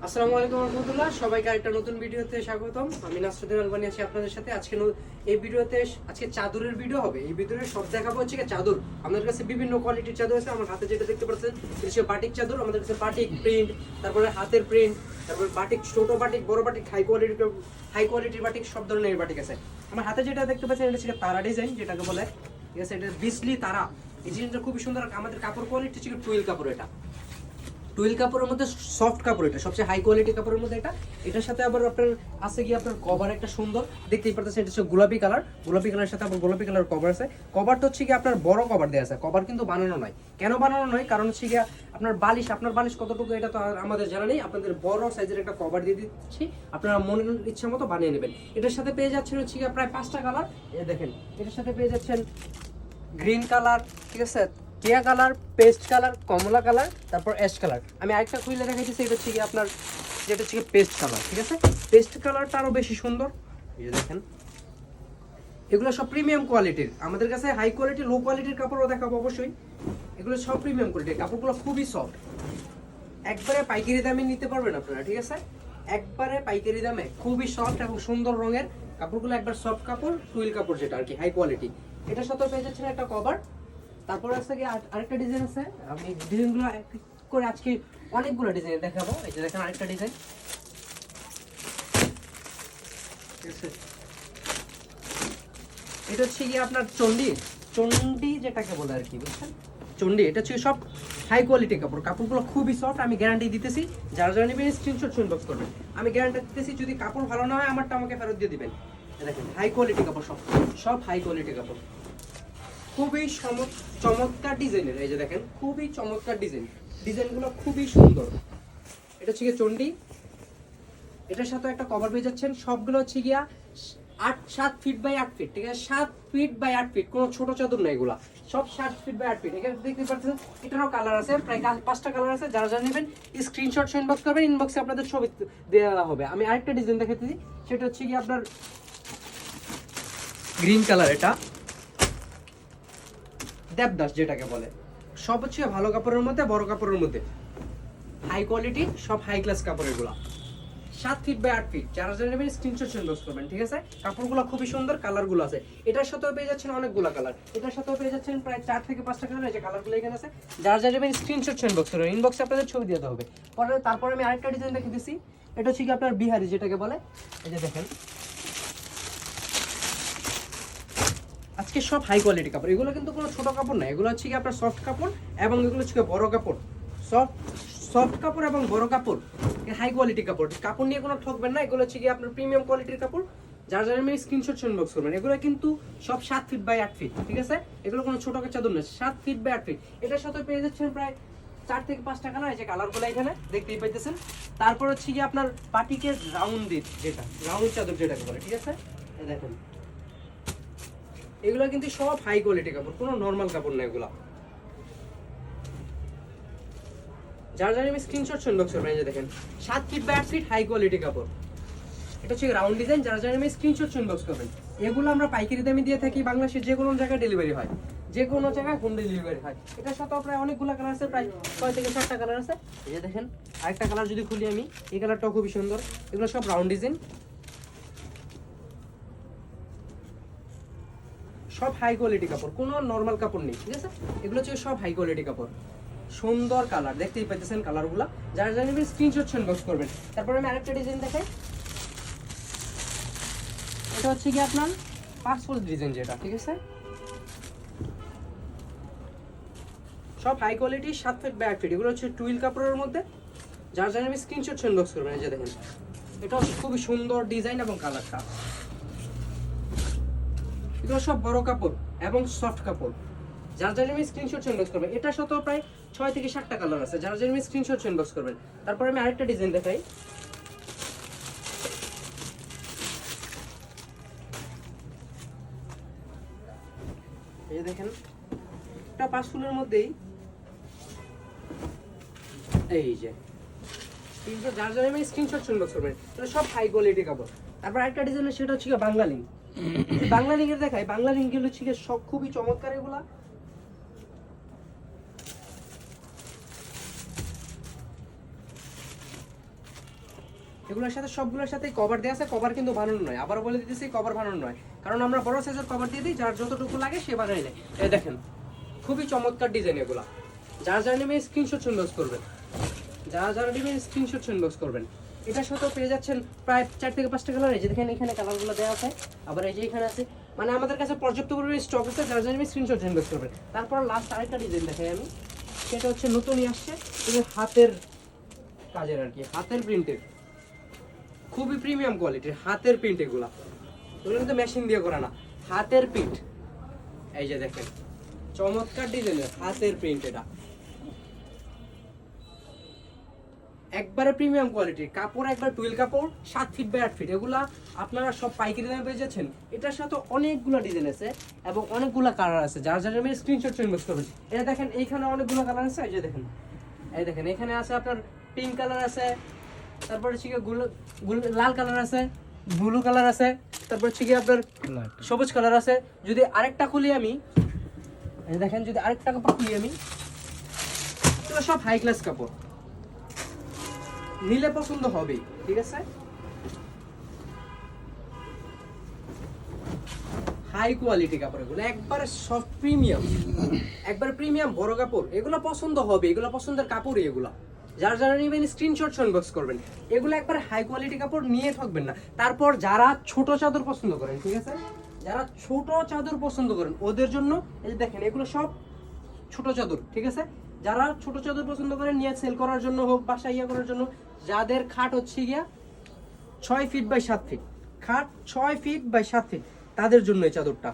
আসসালামু আলাইকুম রহমতুল্লাহ, সবাইকে আরেকটা নতুন ভিডিওতে স্বাগতম। আমি নাসরুদ্দিন আলবানী আছি আপনাদের সাথে। এই ভিডিওতে আজকে চাদরের ভিডিও হবে। এই ভিডিওতে সব দেখাবো হচ্ছে চাদর। আমাদের কাছে বিভিন্ন কোয়ালিটির চাদর আছে। আমার হাতে যেটা দেখতে পাচ্ছেন এটা হচ্ছে বাটিক চাদর। আমাদের কাছে বাটিক প্রিন্ট, তারপরে হাতের প্রিন্ট, তারপরে বাটিক, ছোট বাটিক, বড় বাটিক, হাই কোয়ালিটির বাটিক, সব ধরনের বাটিক আছে। আমার হাতে যেটা দেখতে পাচ্ছেন এটা হচ্ছে তারা ডিজাইন, যেটাকে বলে, ঠিক আছে। এটা বিসলি তারা। এই জিনিসটা খুবই সুন্দর। আমাদের কাপড় কোয়ালিটি হচ্ছে টুইল কাপড়। এটা টুইল কাপড়ের মধ্যে সফট কাপড়, এটা সবচেয়ে হাই কোয়ালিটি কাপড়ের মধ্যে এটা। এটার সাথে আবার আপনার আছে কি আপনার কভার একটা সুন্দর দেখতেই পারতেছেন, এটা হচ্ছে গোলাপি কালার। গোলাপি কালারের সাথে আবার গোলাপি কালার কভার আছে। কভারটা হচ্ছে কি আপনার বড় কভার দেওয়া আছে। কভার কিন্তু বানানো নয়। কেন বানানো নয়? কারণ হচ্ছে কি আপনার বালিশ কতটুকু এটা তো আমাদের জানা নেই। আপনাদের বড় সাইজের একটা কভার দিয়ে দিচ্ছি, আপনারা মনের ইচ্ছা মতো বানিয়ে নেবেন। এটার সাথে পেয়ে যাচ্ছেন হচ্ছে কি প্রায় 5টা কালার। এই দেখেন, এটার সাথে পেয়ে যাচ্ছেন গ্রিন কালার, ঠিক আছে, টিয়া কালার, পেস্ট কালার, কমলা কালার, তারপর অ্যাশ কালার। আমি আরেকটা খুলে দেখাইতেছি, এটা হচ্ছে কি আপনার, যেটা হচ্ছে পেস্ট কালার, ঠিক আছে। পেস্ট কালারটা আরো বেশি সুন্দর। এই যে দেখেন, এগুলো সব প্রিমিয়াম কোয়ালিটির। আমাদের কাছে হাই কোয়ালিটি, লো কোয়ালিটির কাপড়ও দেখাবো অবশ্যই। এগুলো সব প্রিমিয়াম কোয়ালিটির। কাপড়গুলো খুবই সফট, একবারে পাইকারি দামে নিতে পারবেন আপনারা, ঠিক আছে। একবারে পাইকারি দামে খুবই সফট এবং সুন্দর রঙের কাপড়গুলো, একবার সফট কাপড়, টুইল কাপড়, যেটা আর কি হাই কোয়ালিটি। এটার সাথে পেয়ে যাচ্ছেন একটা কভার। তারপর আছে কি আরেকটা ডিজাইন আছে। আমি ডিজাইনগুলো করে আজকে অনেকগুলো ডিজাইন দেখাবো। এই যে দেখেন আরেকটা ডিজাইন, এটা হচ্ছে কি আপনার চন্ডি যেটাকে বলে আর কি, বুঝছেন, চন্ডি। এটা হচ্ছে সব হাই কোয়ালিটি কাপড়। কাপড়গুলো খুবই সফট। আমি গ্যারান্টি দিতেছি, যারা যারা নেবেন স্ক্রিনশট ইনবক্স করবেন। আমি গ্যারান্টি দিতেছি, যদি কাপড় ভালো না হয় আমারটা আমাকে ফেরত দিয়ে দিবেন। দেখেন হাই কোয়ালিটি কাপড়, সব হাই কোয়ালিটি কাপড়, খুবই চমৎকার ডিজাইনের। এই যে দেখেন, খুবই চমৎকার ডিজাইনগুলো খুবই সুন্দর। এটা হচ্ছে গিয়ে চন্ডি। এটার সাথে একটা কভার পেয়ে যাচ্ছেন। সবগুলো হচ্ছে গিয়া 7 ফিট বাই 8 ফিট, ঠিক আছে। 7 ফিট বাই 8 ফিট, কোনো ছোট চাদর না এগুলা। সব 7 ফিট বাই 8 ফিট। এখানে দেখতে পাচ্ছেন এটারও কালার আছে, প্রায় 5টা কালার আছে। যারা যারা নেবেন স্ক্রিনশট ইনবক্স করবেন, ইনবক্সে আপনাদের ছবি দেওয়া হবে। আমি আরেকটা ডিজাইন দেখাচ্ছি, সেটা হচ্ছে কি আপনার গ্রিন কালার। এটা দেবদাস যেটাকে বলে। সব হচ্ছে ভালো কাপড়ের মধ্যে, বড় কাপড়ের মধ্যে, হাই কোয়ালিটি, সব হাই ক্লাস কাপড় এগুলো। 7 ফিট বাই 8 ফিট। যারা যারা নেবেন স্ক্রিনশট ইনবক্স করবেন, ঠিক আছে। কাপড়গুলো খুবই সুন্দর, কালারগুলো আছে। এটার সাথেও পেয়ে যাচ্ছেন অনেকগুলো কালার। এটার সাথেও পেয়ে যাচ্ছেন প্রায় 4 থেকে 5টা কালার। এই যে কালারগুলো এখানে আছে। যারা যারা নেবেন স্ক্রিনশট ইনবক্স করবেন, ইনবক্সে আপনাদের ছবি দিয়ে দেওয়া হবে। তারপরে আমি আরেকটা ডিজাইন দেখে দিচ্ছি। এটা হচ্ছে কি আপনার বিহারি যেটাকে বলে। এই যে দেখেন, আজকে সব হাই কোয়ালিটি কাপড়। এগুলো কিন্তু কোনো ছোট কাপড় না, এগুলো হচ্ছে কি আপনার সফট কাপড়, এবং এগুলো হচ্ছে বড় কাপড়। সফট কাপড় এবং বড় কাপড়, হাই কোয়ালিটি কাপড়। কাপড় নিয়ে কোনো ঠকবেন না। এগুলো হচ্ছে কি আপনার প্রিমিয়াম কোয়ালিটির কাপড়। যার যারা আমি স্ক্রিনশট ইনবক্স করবেন। এগুলো কিন্তু সব 7 ফিট বাই 8 ফিট, ঠিক আছে। এগুলো কোনো ছোট চাদর না, 7 ফিট বাই 8 ফিট। এটার সাথে পেয়ে যাচ্ছেন প্রায় 4 থেকে 5টা কালার। এই যে কালারগুলো এখানে দেখতেই পাইতেছেন। তারপর হচ্ছে কি আপনার বাটিকের রাউন্ড চাদর যেটাকে বলে, ঠিক আছে। দেখেন, এগুলো কিন্তু সব হাই কোয়ালিটি কাপড়, কোনো নরমাল কাপড় না এগুলো। যারা জানি আমি স্ক্রিনশট ইনবক্স করবেন। এই যে দেখেন, 7 feet by 8 feet high quality কাপড়। এটা হচ্ছে রাউন্ড ডিজাইন। যারা জানি আমি স্ক্রিনশট ইনবক্স করবেন। এগুলো আমরা পাইকারি দামে দিয়ে থাকি। বাংলাদেশের যে কোনো জায়গায় ডেলিভারি হয়, যে কোনো জায়গায় হোম ডেলিভারি হয়। এটার সাথে প্রায় অনেকগুলো কালার আছে, প্রায় 6 থেকে 7টা কালার আছে। এই যে দেখেন আরেকটা কালার যদি খুলি আমি, এই কালারটাও খুবই সুন্দর। এগুলো সব রাউন্ড ডিজাইন, সব হাই কোয়ালিটি কাপড়, কোনো নরমাল কাপড় নেই, ঠিক আছে। এগুলো হচ্ছে সব হাই কোয়ালিটি কাপড়, সুন্দর কালার, দেখতেই পাইতেছেন কালারগুলো। যারা যারা নেবেন স্ক্রিনশট ইনবক্স করবেন। তারপরে আমি আরেকটা ডিজাইন দেখাই। এটা হচ্ছে কি আপনার পাসপোর্ট ডিজাইন যেটা, ঠিক আছে। সব high quality, 7 feet by 8 feet. এগুলো হচ্ছে টুইল কাপড়ের মধ্যে। যারা যারা নেবেন স্ক্রিনশট ইনবক্স করবেন। এই যে দেখেন, এটাও খুবই সুন্দর ডিজাইন এবং কালারটা। এগুলো সব বড় কাপড় এবং সফট কাপড়। যার যার আমি স্ক্রিনশট ইনবক্স করবেন। এটার সাথেও প্রায় 6 থেকে 7টা কালার আছে। যার যার আমি স্ক্রিনশট ইনবক্স করবেন। তারপর আমি আরেকটা ডিজাইন দেখাই। এই দেখেন, এটা 5 ফুলের মধ্যেই। এই যে কিন্তু যার যার আমি স্ক্রিনশট ইনবক্স করবেন। এটা সব হাই কোয়ালিটি কাপড়। তারপর আরেকটা ডিজাইন, সেটা হচ্ছে বাংলা লিঙ্ক। বাংলা লিঙ্কের দেখাই। বাংলা লিঙ্ক গুলো হচ্ছে সব খুবই চমৎকার। এগুলা এগুলোর সাথে সবগুলোর সাথে কভার দেওয়া আছে, কভার কিন্তু বানানো নয়, আবার বলে দিতেছি কভার বানানো নয়, কারণ আমরা বড় সাইজের কভার দিয়ে দিই, যার যতটুকু লাগে সে বানিয়ে নেয়। এই দেখেন খুবই চমৎকার ডিজাইন এগুলা, যারা নেবেন স্ক্রিনশট ইনবক্স করবেন, যারা নেবেন স্ক্রিনশট ইনবক্স করবেন। এটার সাথেও পেয়ে যাচ্ছেন প্রায় 4 থেকে 5টা কালার, এই যে দেখেন এখানে কালারগুলো দেওয়া আছে, আবার এই যে এখানে আছে, মানে আমাদের কাছে পর্যাপ্ত পরিমাণে স্টক আছে, যারা নেবেন স্ক্রিনশট ইনবক্স করবেন। তারপর লাস্ট আরেকটা ডিজাইন দেখাই আমি, সেটা হচ্ছে নতুনই আসছে, এটা হাতের কাজের আর কি, হাতের প্রিন্টের, খুবই প্রিমিয়াম কোয়ালিটির হাতের প্রিন্ট এগুলো কিন্তু মেশিন দিয়ে করা না, হাতের প্রিন্ট। এই যে দেখেন চমৎকার ডিজাইনের হাতের প্রিন্ট, এটা একবারে প্রিমিয়াম কোয়ালিটির কাপড়, একবার টুইল কাপড়, 7 ফিট বাই 8 ফিট, এগুলা আপনারা সব পাইকারি দামে পেয়ে যাচ্ছেন। এটার সাথে অনেকগুলো ডিজাইন আছে এবং অনেকগুলো কালার আছে, যার যার আমি স্ক্রিনশট ইনবক্স করবেন। এটা দেখেন এইখানে অনেকগুলো কালার আছে, এই যে দেখেন, এই দেখেন এখানে আছে আপনার পিঙ্ক কালার আছে, তারপরে হচ্ছে লাল কালার আছে, ব্লু কালার আছে, তারপর হচ্ছে কি আপনার সবুজ কালার আছে। যদি আরেকটা খুলি আমি, এই দেখেন যদি আরেকটা কাপড় খুলি আমি, এগুলো সব হাই ক্লাস কাপড়, নিলে পছন্দ হবে, ঠিক আছে, হাই কোয়ালিটি কাপড় এগুলো, একবারে সব প্রিমিয়াম, একবারে প্রিমিয়াম বড় কাপড়, এগুলো পছন্দ হবে, এগুলো পছন্দের কাপড়ই এগুলো, যারা যারা নেবেন স্ক্রিনশট ইনবক্স করবেন। এগুলো একবারে হাই কোয়ালিটি কাপড়, নিয়ে ঠকবেন না। তারপর যারা ছোট চাদর পছন্দ করেন, ঠিক আছে, যারা ছোট চাদর পছন্দ করেন ওদের জন্য এই যে দেখেন এগুলো সব ছোট চাদর, ঠিক আছে, যারা ছোট চাদর পছন্দ করেন নিয়ে সেল করার জন্য হোক, বাসা ইয়া করার জন্য, যাদের খাট হচ্ছে গিয়া 6 ফিট বাই 7 ফিট, খাট 6 ফিট বাই 7 ফিট, তাদের জন্য এই চাদরটা।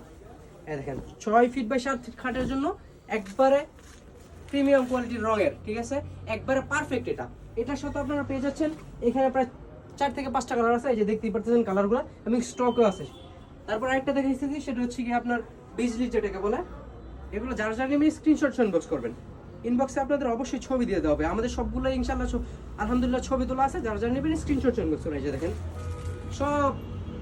এই দেখেন 6 ফিট বাই 7 ফিট খাটের জন্য একবারে প্রিমিয়াম কোয়ালিটির রঙের, ঠিক আছে, একবারে পারফেক্ট। এটার সাথে আপনারা পেয়ে যাচ্ছেন এখানে প্রায় 4 থেকে 5টা কালার আছে, এই যে দেখতেই পাচ্ছেন কালারগুলো, এবং স্টকও আছে। তারপর আরেকটা দেখাইছি, সেটা হচ্ছে কি আপনার বিজলি যেটাকে বলে, এগুলো যারা যারা নেবেন স্ক্রিনশট ইনবক্স করবেন। ইনবক্সে আপনাদের অবশ্যই ছবি দিয়ে দেওয়া হবে, আমাদের সবগুলো ইনশাআল্লাহ আলহামদুলিল্লাহ ছবি তোলা আছে, যারা যারা নেবেন স্ক্রিনশট ইনবক্স করবেন। এই যে দেখেন সব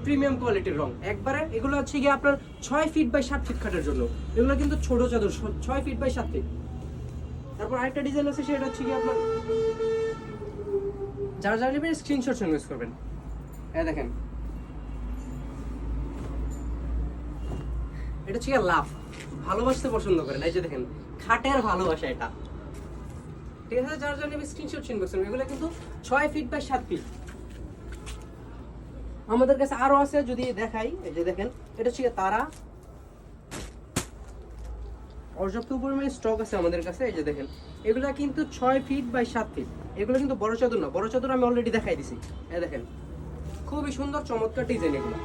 প্রিমিয়াম কোয়ালিটির রং, একবারে এগুলো হচ্ছে কি আপনার 6 ফিট বাই 7 ফিট খাটের জন্য, এগুলো কিন্তু ছোট চাদর 6 ফিট বাই 7 ফিট। তারপর আরেকটা ডিজাইন আছে, সেটা হচ্ছে কি আপনার যারা যারা নেবেন স্ক্রিনশট ইনবক্স করবেন। এই দেখেন এটা হচ্ছে লাভ, ভালোবাসতে পছন্দ করেন, এই যে দেখেন খাটের ভালোবাসা এটা, ঠিক আছে, যারা যারা নেবেন স্ক্রিনশট ইনবক্স করবেন। এগুলো কিন্তু 6 ফিট বাই 7 ফিট। আমাদের কাছে আরো আছে, যদি দেখাই, এই যে দেখেন এটা হচ্ছে তারা, পর্যাপ্ত পরিমাণে স্টক আছে আমাদের কাছে। এই যে দেখেন এগুলা কিন্তু 6 ফিট বাই 7 ফিট, এগুলো কিন্তু বড় চাদর না, বড় চাদর আমি অলরেডি দেখাই দিছি। এই দেখেন খুবই সুন্দর চমৎকার ডিজাইন এগুলো,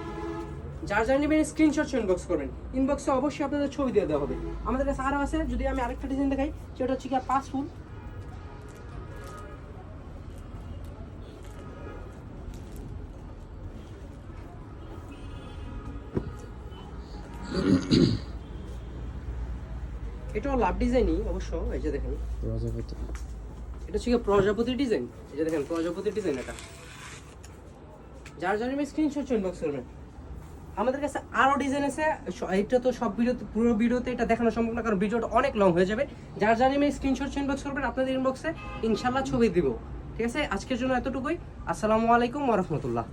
যার যার নেবেন স্ক্রিনশট ইনবক্স করবেন। ইনবক্সে অবশ্যই আপনাদের ছবি দিয়ে দেওয়া হবে। আমাদের কাছে আরো আছে, যদি আমি আরেকটা ডিজাইন দেখাই, সেটা হচ্ছে কি 5 ফুল, এটাও লাভ ডিজাইনই অবশ্য। এই যে দেখেন প্রজাপতি, এটা হচ্ছে প্রজাপতি ডিজাইন, এই যে দেখেন প্রজাপতি ডিজাইন। এটা যার যার স্ক্রিনশট ইনবক্স করবেন। আমাদের কাছে আরো ডিজাইন আছে, এটা তো সব ভিডিওতে, পুরো ভিডিওতে এটা দেখানো সম্ভব না, কারণ ভিডিওটা অনেক লং হয়ে যাবে। যার যার স্ক্রিনশট ইনবক্স করবেন, আপনাদের ইনবক্সে ইনশাআল্লাহ ছবি দিব, ঠিক আছে। আজকের জন্য এতটুকুই। আসসালামু আলাইকুম ওয়া রাহমাতুল্লাহ।